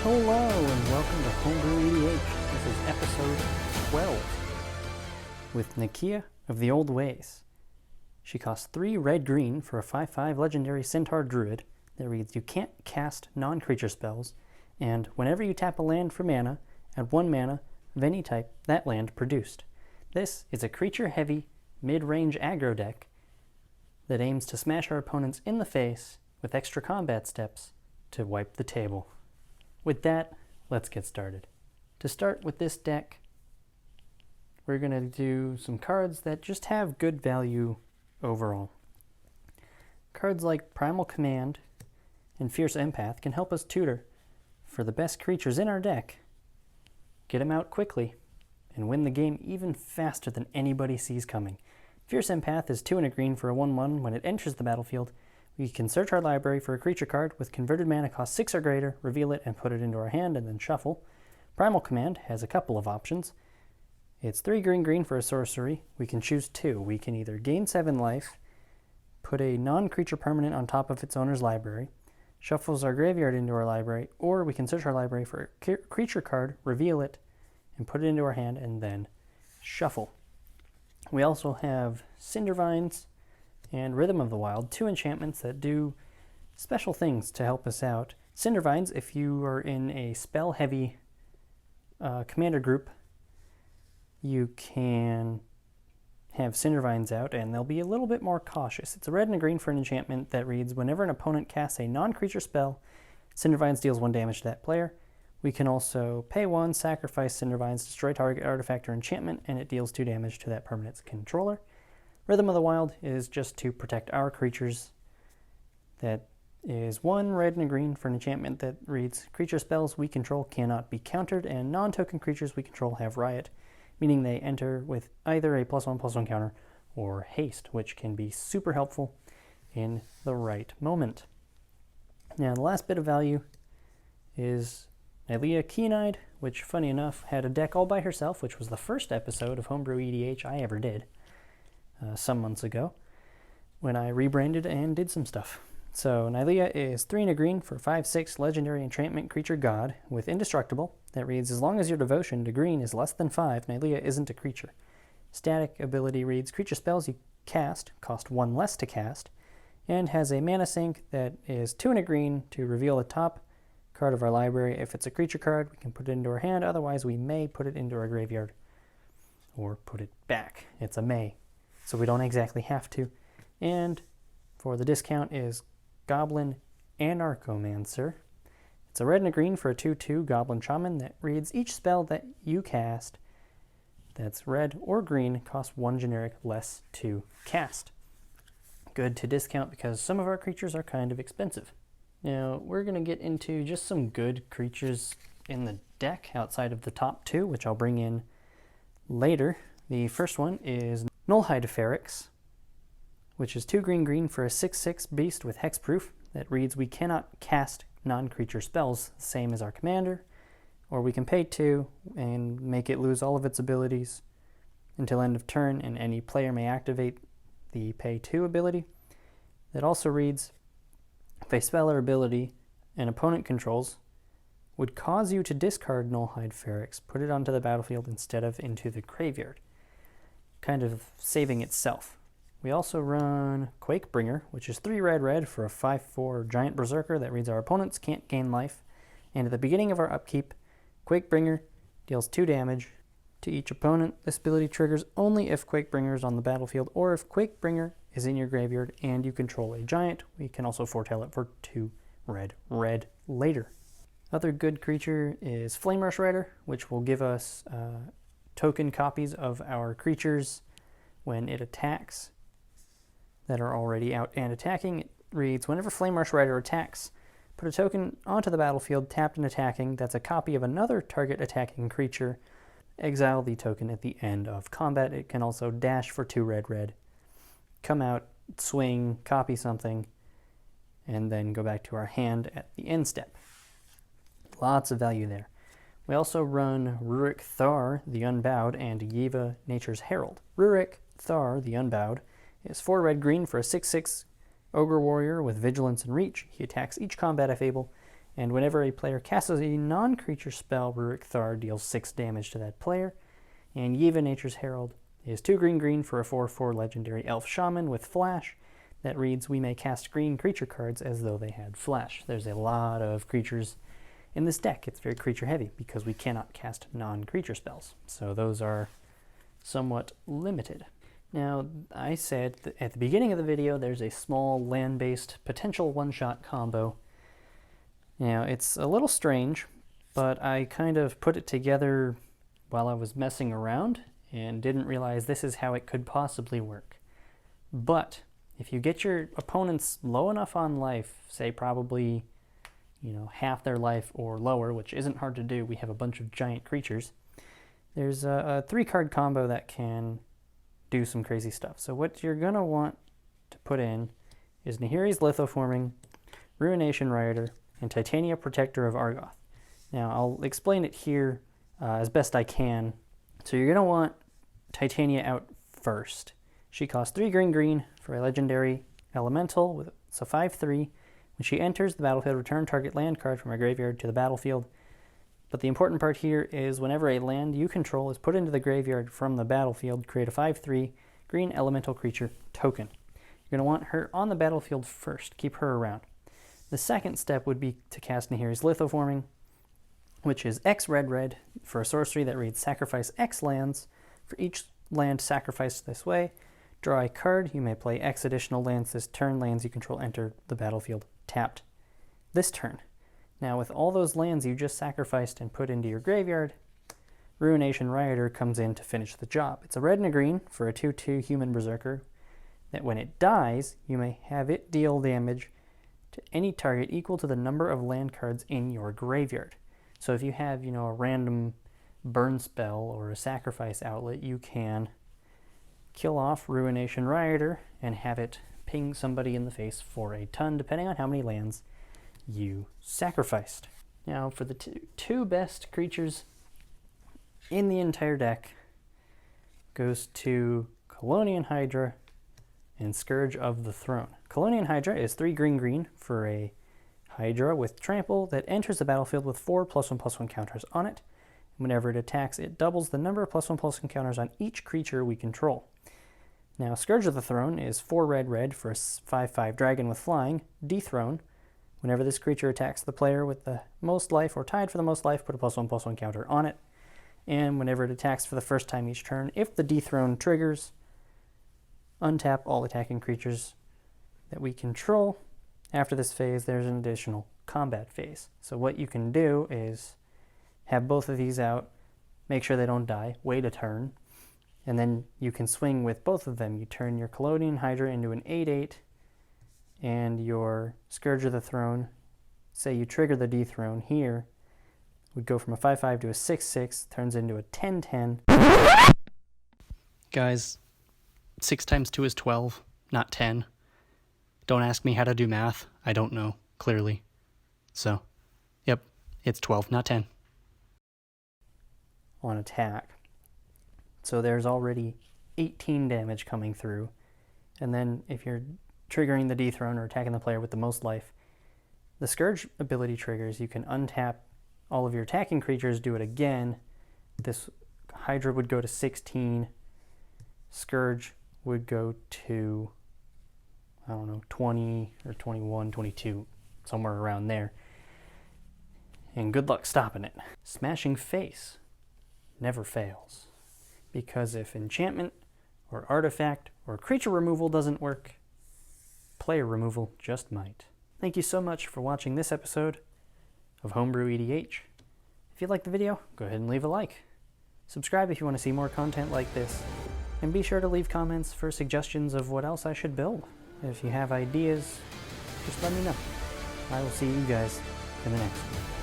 Hello and welcome to Homebrew EDH. This is episode 12 with Nikya of the Old Ways. She costs 3 red-green for a 5/5 legendary centaur druid that reads, you can't cast non-creature spells, and whenever you tap a land for mana, add 1 mana of any type that land produced. This is a creature-heavy, mid-range aggro deck that aims to smash our opponents in the face with extra combat steps to wipe the table. With that, let's get started. To start with this deck, we're going to do some cards that just have good value overall. Cards like Primal Command and Fierce Empath can help us tutor for the best creatures in our deck, get them out quickly, and win the game even faster than anybody sees coming. Fierce Empath is 2 and a green for a 1/1. When it enters the battlefield, we can search our library for a creature card with converted mana cost 6 or greater, reveal it and put it into our hand, and then shuffle. Primal Command has a couple of options. It's 3 green for a sorcery. We can choose 2. We can either gain 7 life, put a non-creature permanent on top of its owner's library, shuffles our graveyard into our library, or we can search our library for a creature card, reveal it, and put it into our hand, and then shuffle. We also have Cindervines and Rhythm of the Wild, 2 enchantments that do special things to help us out. Cindervines, if you are in a spell-heavy commander group, you can have Cindervines out, and they'll be a little bit more cautious. It's a red and a green for an enchantment that reads, whenever an opponent casts a non-creature spell, Cindervines deals 1 damage to that player. We can also pay 1, sacrifice Cindervines, destroy target artifact or enchantment, and it deals 2 damage to that permanent's controller. Rhythm of the Wild is just to protect our creatures. That is 1 red and a green for an enchantment that reads, creature spells we control cannot be countered, and non-token creatures we control have riot, meaning they enter with either a +1/+1 counter or haste, which can be super helpful in the right moment. Now, the last bit of value is Nikya Keen-Eyed, which, funny enough, had a deck all by herself, which was the first episode of Homebrew EDH I ever did. Some months ago when I rebranded and did some stuff. So Nikya is 3 and a green for 5/6 legendary enchantment creature god with indestructible that reads, as long as your devotion to green is less than 5, Nikya isn't a creature. Static ability reads, creature spells you cast cost 1 less to cast, and has a mana sink that is 2 and a green to reveal the top card of our library. If it's a creature card, we can put it into our hand, otherwise we may put it into our graveyard or put it back. It's a may, so we don't exactly have to. And for the discount is Goblin Anarchomancer. It's a red and a green for a 2/2 Goblin Shaman that reads, each spell that you cast that's red or green costs 1 generic less to cast. Good to discount because some of our creatures are kind of expensive. Now, we're going to get into just some good creatures in the deck outside of the top 2, which I'll bring in later. The first one is Nullhide Ferrex, which is 2 green for a 6/6 beast with hexproof that reads, we cannot cast non-creature spells, same as our commander, or we can pay 2 and make it lose all of its abilities until end of turn, and any player may activate the pay 2 ability. That also reads, if a spell or ability an opponent controls would cause you to discard Nullhide Ferrex, put it onto the battlefield instead of into the graveyard, kind of saving itself. We also run Quakebringer, which is 3 red for a 5/4 giant berserker that reads, our opponents can't gain life, and at the beginning of our upkeep, Quakebringer deals 2 damage to each opponent. This ability triggers only if Quakebringer is on the battlefield, or if Quakebringer is in your graveyard and you control a giant. We can also foretell it for 2 red later. Other good creature is Flamerush Rider, which will give us token copies of our creatures when it attacks that are already out and attacking. It reads, whenever Flamerush Rider attacks, put a token onto the battlefield tapped and attacking that's a copy of another target attacking creature. Exile the token at the end of combat. It can also dash for 2 red, come out, swing, copy something, and then go back to our hand at the end step. Lots of value there. We also run Rurik Thar, the Unbowed, and Yiva, Nature's Herald. Rurik Thar, the Unbowed, is 4 red-green for a 6/6 Ogre Warrior with Vigilance and Reach. He attacks each combat if able, And whenever a player casts a non-creature spell, Rurik Thar deals 6 damage to that player. And Yiva Nature's Herald is 2 green for a 4/4 legendary elf shaman with flash that reads, we may cast green creature cards as though they had flash. There's a lot of creatures in this deck. It's very creature heavy because we cannot cast non-creature spells. So those are somewhat limited. Now, I said that at the beginning of the video there's a small land-based potential one-shot combo. Now, it's a little strange, but I kind of put it together while I was messing around and didn't realize this is how it could possibly work. But if you get your opponents low enough on life, say probably, half their life or lower, which isn't hard to do, we have a bunch of giant creatures, there's a 3-card combo that can do some crazy stuff. So what you're going to want to put in is Nahiri's Lithoforming, Ruination Rioter, and Titania Protector of Argoth. Now, I'll explain it here as best I can. So you're going to want Titania out first. She costs 3 green for a legendary elemental, it's a 5/3. When she enters the battlefield, return target land card from her graveyard to the battlefield. But the important part here is whenever a land you control is put into the graveyard from the battlefield, create a 5/3 green elemental creature token. You're going to want her on the battlefield first. Keep her around. The second step would be to cast Nahiri's Lithoforming, which is X red for a sorcery that reads sacrifice X lands. For each land sacrificed this way, draw a card. You may play X additional lands this turn. Lands you control enter the battlefield tapped this turn. Now, with all those lands you just sacrificed and put into your graveyard, Ruination Rioter comes in to finish the job. It's a red and a green for a 2/2 human berserker that when it dies, you may have it deal damage to any target equal to the number of land cards in your graveyard. So if you have, a random burn spell or a sacrifice outlet, you can kill off Ruination Rioter and have it ping somebody in the face for a ton, depending on how many lands you sacrificed. Now, for the two best creatures in the entire deck goes to Colonian Hydra and Scourge of the Throne. Colonian Hydra is 3 green for a Hydra with trample that enters the battlefield with 4 +1/+1 counters on it. Whenever it attacks, it doubles the number of +1/+1 counters on each creature we control. Now, Scourge of the Throne is 4 red for a 5/5 dragon with flying, dethrone. Whenever this creature attacks the player with the most life or tied for the most life, put a +1/+1 counter on it. And whenever it attacks for the first time each turn, if the dethrone triggers, untap all attacking creatures that we control. After this phase, there's an additional combat phase. So what you can do is have both of these out, make sure they don't die, wait a turn, and then you can swing with both of them. You turn your Colonian Hydra into an 8/8, and your Scourge of the Throne, say you trigger the dethrone here, would go from a 5/5 to a 6/6, turns into a 10/10. Guys, 6 times 2 is 12, not 10. Don't ask me how to do math. I don't know, clearly. So, yep, it's 12, not 10. On attack. So there's already 18 damage coming through. And then if you're triggering the dethrone or attacking the player with the most life, the Scourge ability triggers. You can untap all of your attacking creatures, do it again. This Hydra would go to 16. Scourge would go to, 20 or 21, 22, somewhere around there. And good luck stopping it. Smashing Face never fails. Because if enchantment or artifact or creature removal doesn't work, player removal just might. Thank you so much for watching this episode of Homebrew EDH. If you liked the video, go ahead and leave a like. Subscribe if you want to see more content like this. And be sure to leave comments for suggestions of what else I should build. If you have ideas, just let me know. I will see you guys in the next one.